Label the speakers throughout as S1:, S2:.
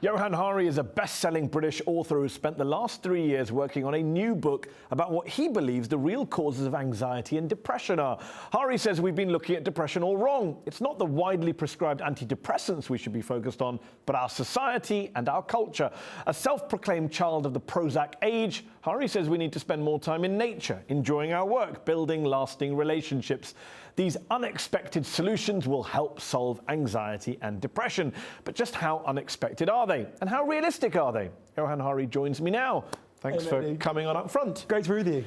S1: Johann Hari is a best-selling British author who spent the last 3 years working on a new book about what he believes the real causes of anxiety and depression are. Hari says we've been looking at depression all wrong. It's not the widely prescribed antidepressants we should be focused on, but our society and our culture. A self-proclaimed child of the Prozac age, Hari says we need to spend more time in nature, enjoying our work, building lasting relationships. These unexpected solutions will help solve anxiety and depression. But just how unexpected are they? And how realistic are they? Johann Hari joins me now. Thanks for coming on UpFront.
S2: Great to be with you.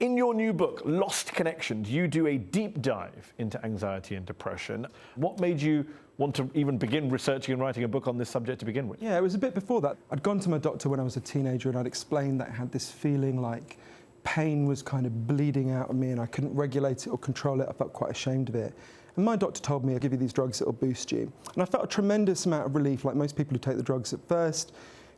S1: In your new book, Lost Connections, you do a deep dive into anxiety and depression. What made you want to even begin researching and writing a book on this subject to begin with?
S2: Yeah, it was a bit before that. I'd gone to my doctor when I was a teenager and I'd explained that I had this feeling like pain was kind of bleeding out of me and I couldn't regulate it or control it. I felt quite ashamed of it. And my doctor told me, I'll give you these drugs, it'll boost you. And I felt a tremendous amount of relief, like most people who take the drugs at first.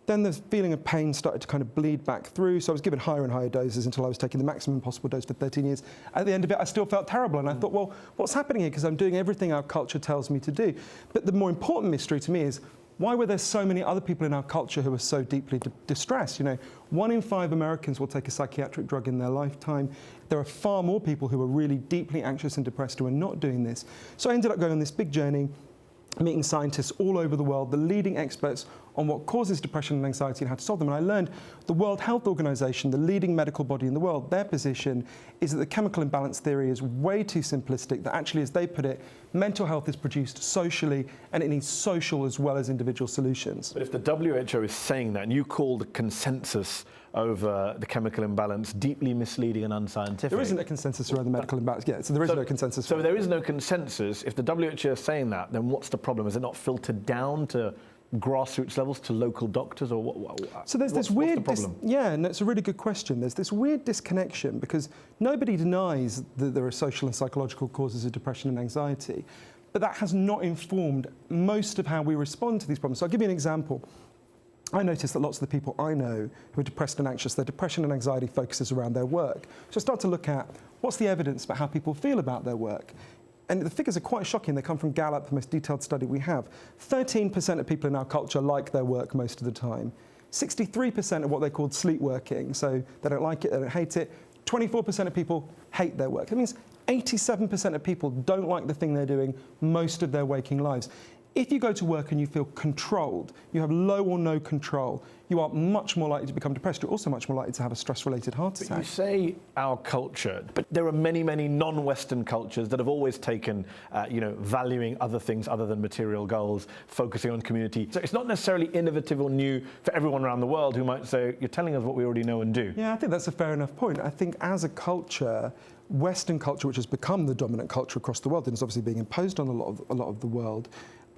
S2: Then the feeling of pain started to kind of bleed back through, so I was given higher and higher doses until I was taking the maximum possible dose for 13 years. At the end of it, I still felt terrible, and I thought, well, what's happening here? Because I'm doing everything our culture tells me to do. But the more important mystery to me is, why were there so many other people in our culture who are so deeply distressed? You know, 1 in 5 Americans will take a psychiatric drug in their lifetime. There are far more people who are really deeply anxious and depressed who are not doing this. So I ended up going on this big journey, meeting scientists all over the world, the leading experts on what causes depression and anxiety and how to solve them. And I learned the World Health Organization, the leading medical body in the world, their position is that the chemical imbalance theory is way too simplistic, that actually, as they put it, mental health is produced socially and it needs social as well as individual solutions.
S1: But if the WHO is saying that and you call the consensus over the chemical imbalance deeply misleading and unscientific.
S2: There isn't a consensus around the medical imbalance. Yeah, so there is no consensus.
S1: So there is no consensus. If the WHO is saying that, then what's the problem? Is it not filtered down to grassroots levels, to local doctors, or what?
S2: So there's this weird,
S1: what's the problem?
S2: Yeah, no, it's a really good question. There's this weird disconnection because nobody denies that there are social and psychological causes of depression and anxiety, but that has not informed most of how we respond to these problems. So I'll give you an example. I noticed that lots of the people I know who are depressed and anxious, their depression and anxiety focuses around their work. So I start to look at what's the evidence about how people feel about their work. And the figures are quite shocking. They come from Gallup, the most detailed study we have. 13% of people in our culture like their work most of the time. 63% of what they called sleepworking, so they don't like it, they don't hate it. 24% of people hate their work. That means 87% of people don't like the thing they're doing most of their waking lives. If you go to work and you feel controlled, you have low or no control, you are much more likely to become depressed. You're also much more likely to have a stress-related heart attack.
S1: But you say our culture, but there are many, many non-Western cultures that have always taken, valuing other things other than material goals, focusing on community. So it's not necessarily innovative or new for everyone around the world who might say, you're telling us what we already know and do.
S2: Yeah, I think that's a fair enough point. I think as a culture, Western culture, which has become the dominant culture across the world and is obviously being imposed on a lot of the world,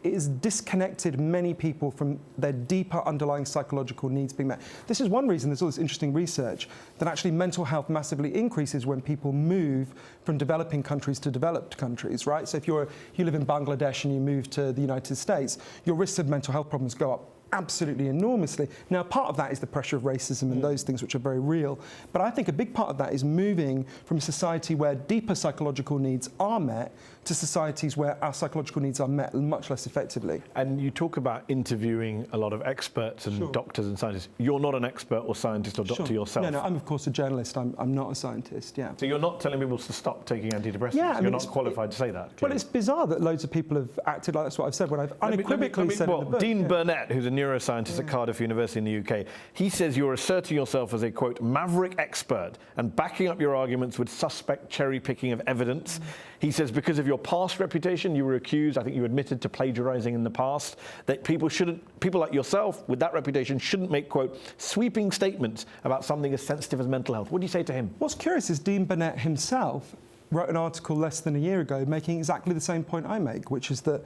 S2: it has disconnected many people from their deeper underlying psychological needs being met. This is one reason there's all this interesting research that actually mental health massively increases when people move from developing countries to developed countries, right? So if you live in Bangladesh and you move to the United States, your risks of mental health problems go up absolutely enormously. Now, part of that is the pressure of racism and those things which are very real. But I think a big part of that is moving from a society where deeper psychological needs are met to societies where our psychological needs are met much less effectively.
S1: And you talk about interviewing a lot of experts and doctors and scientists. You're not an expert or scientist or doctor yourself.
S2: No, I'm of course a journalist. I'm not a scientist, yeah.
S1: So you're not telling people to stop taking antidepressants?
S2: Yeah,
S1: you're not qualified to say that?
S2: Well, it's bizarre that loads of people have acted like that's what I've said when I've unequivocally said in the book.
S1: Dean Burnett, who's a neuroscientist at Cardiff University in the UK, he says you're asserting yourself as a, quote, maverick expert and backing up your arguments with suspect cherry-picking of evidence. He says because of your past reputation, you were accused, I think you admitted to plagiarizing in the past, that people like yourself with that reputation shouldn't make, quote, sweeping statements about something as sensitive as mental health. What do you say to him?
S2: What's curious is Dean Burnett himself wrote an article less than a year ago making exactly the same point I make, which is that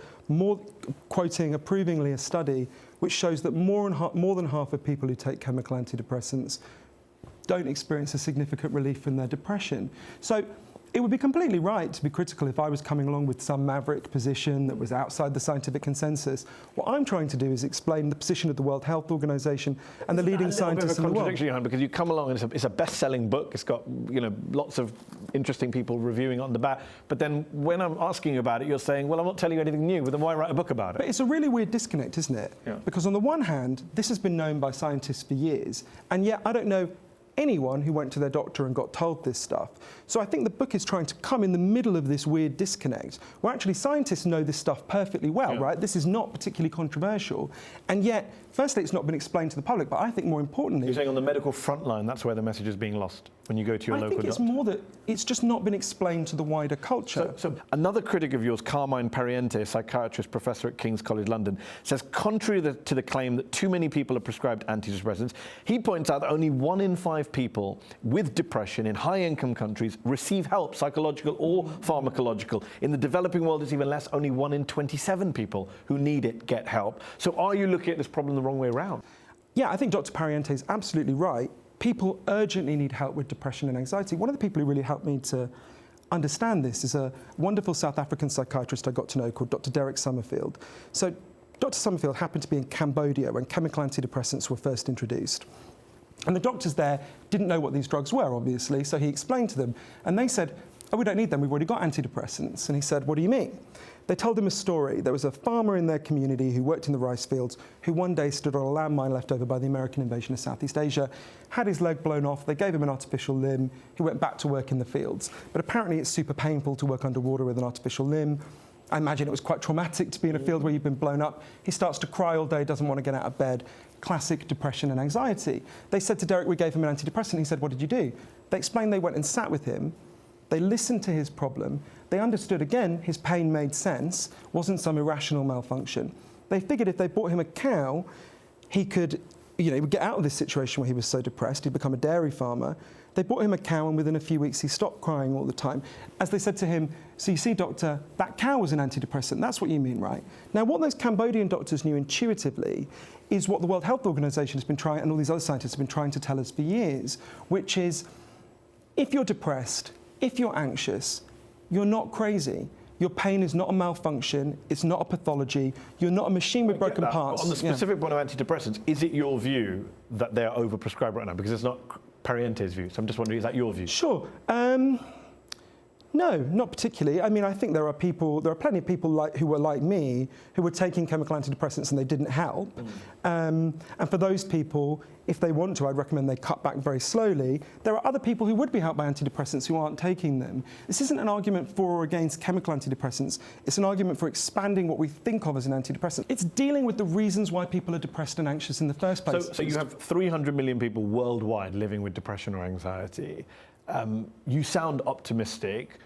S2: quoting approvingly a study which shows that more than half of people who take chemical antidepressants don't experience a significant relief in their depression. So It would be completely right to be critical if I was coming along with some maverick position that was outside the scientific consensus. What I'm trying to do is explain the position of the World Health Organization and the leading scientists in the world.
S1: Contradiction, Johann, because you come along and it's a best-selling book. It's got lots of interesting people reviewing it on the back. But then when I'm asking you about it, you're saying, well, I'm not telling you anything new. But then why write a book about it?
S2: But it's a really weird disconnect, isn't it?
S1: Yeah.
S2: Because on the one hand, this has been known by scientists for years, and yet I don't know anyone who went to their doctor and got told this stuff. So I think the book is trying to come in the middle of this weird disconnect, where actually scientists know this stuff perfectly well, right? This is not particularly controversial, and yet, firstly, it's not been explained to the public, but I think more importantly...
S1: You're saying on the medical front line, that's where the message is being lost, when you go to your local doctor?
S2: I think it's more that it's just not been explained to the wider culture.
S1: So another critic of yours, Carmine Pariente, psychiatrist, professor at King's College London, says contrary to the claim that too many people are prescribed antidepressants, he points out that only 1 in 5 people with depression in high-income countries receive help, psychological or pharmacological. In the developing world, it's even less. Only 1 in 27 people who need it get help. So are you looking at this problem the wrong way around?
S2: Yeah, I think Dr. Pariente is absolutely right. People urgently need help with depression and anxiety. One of the people who really helped me to understand this is a wonderful South African psychiatrist I got to know called Dr. Derek Summerfield. So Dr. Summerfield happened to be in Cambodia when chemical antidepressants were first introduced. And the doctors there didn't know what these drugs were, obviously, so he explained to them. And they said, oh, we don't need them, we've already got antidepressants. And he said, what do you mean? They told him a story. There was a farmer in their community who worked in the rice fields who one day stood on a landmine left over by the American invasion of Southeast Asia, had his leg blown off, they gave him an artificial limb, he went back to work in the fields. But apparently it's super painful to work underwater with an artificial limb. I imagine it was quite traumatic to be in a field where you've been blown up. He starts to cry all day, doesn't want to get out of bed. Classic depression and anxiety. They said to Derek, we gave him an antidepressant. He said, what did you do? They explained they went and sat with him. They listened to his problem. They understood, again, his pain made sense, wasn't some irrational malfunction. They figured if they bought him a cow, he could, he would get out of this situation where he was so depressed. He'd become a dairy farmer. They bought him a cow, and within a few weeks, he stopped crying all the time. As they said to him, so you see, doctor, that cow was an antidepressant. That's what you mean, right? Now, what those Cambodian doctors knew intuitively is what the World Health Organization has been trying, and all these other scientists have been trying to tell us for years, which is, if you're depressed, if you're anxious, you're not crazy. Your pain is not a malfunction, it's not a pathology, you're not a machine with broken parts.
S1: On the specific point of antidepressants, is it your view that they're overprescribed right now? Because it's not Pariente's view, so I'm just wondering, is that your view?
S2: Sure. No, not particularly. I mean, I think there are plenty of people who were like me, who were taking chemical antidepressants and they didn't help. And for those people, if they want to, I'd recommend they cut back very slowly. There are other people who would be helped by antidepressants who aren't taking them. This isn't an argument for or against chemical antidepressants. It's an argument for expanding what we think of as an antidepressant. It's dealing with the reasons why people are depressed and anxious in the first place.
S1: So you have 300 million people worldwide living with depression or anxiety. You sound optimistic.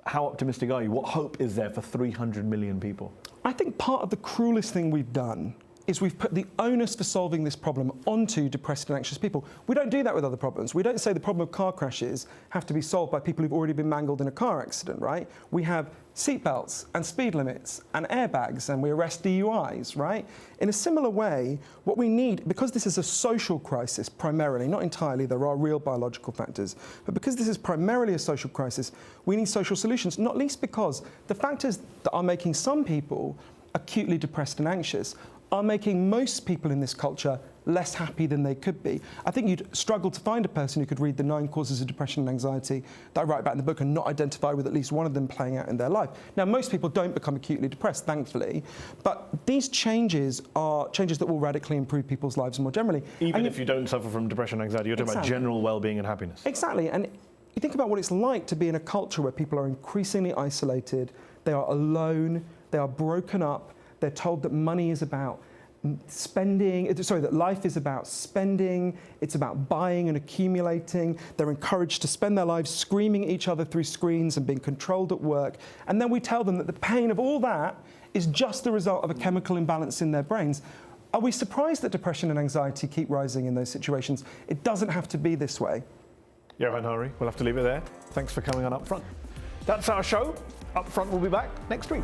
S1: How optimistic are you? What hope is there for 300 million people?
S2: I think part of the cruelest thing we've done is we've put the onus for solving this problem onto depressed and anxious people. We don't do that with other problems. We don't say the problem of car crashes have to be solved by people who've already been mangled in a car accident, right? We have seatbelts and speed limits and airbags, and we arrest DUIs, right? In a similar way, what we need, because this is a social crisis primarily, not entirely, there are real biological factors, but because this is primarily a social crisis, we need social solutions, not least because the factors that are making some people acutely depressed and anxious are making most people in this culture less happy than they could be. I think you'd struggle to find a person who could read the 9 causes of depression and anxiety that I write about in the book and not identify with at least one of them playing out in their life. Now, most people don't become acutely depressed, thankfully, but these changes are changes that will radically improve people's lives more generally.
S1: Even if you don't suffer from depression and anxiety, you're talking about general well-being and happiness.
S2: Exactly, and you think about what it's like to be in a culture where people are increasingly isolated, they are alone, they are broken up, they're told that money is about that life is about spending, it's about buying and accumulating. They're encouraged to spend their lives screaming at each other through screens and being controlled at work. And then we tell them that the pain of all that is just the result of a chemical imbalance in their brains. Are we surprised that depression and anxiety keep rising in those situations? It doesn't have to be this way.
S1: Johann Hari, we'll have to leave it there. Thanks for coming on UpFront. That's our show. UpFront will be back next week.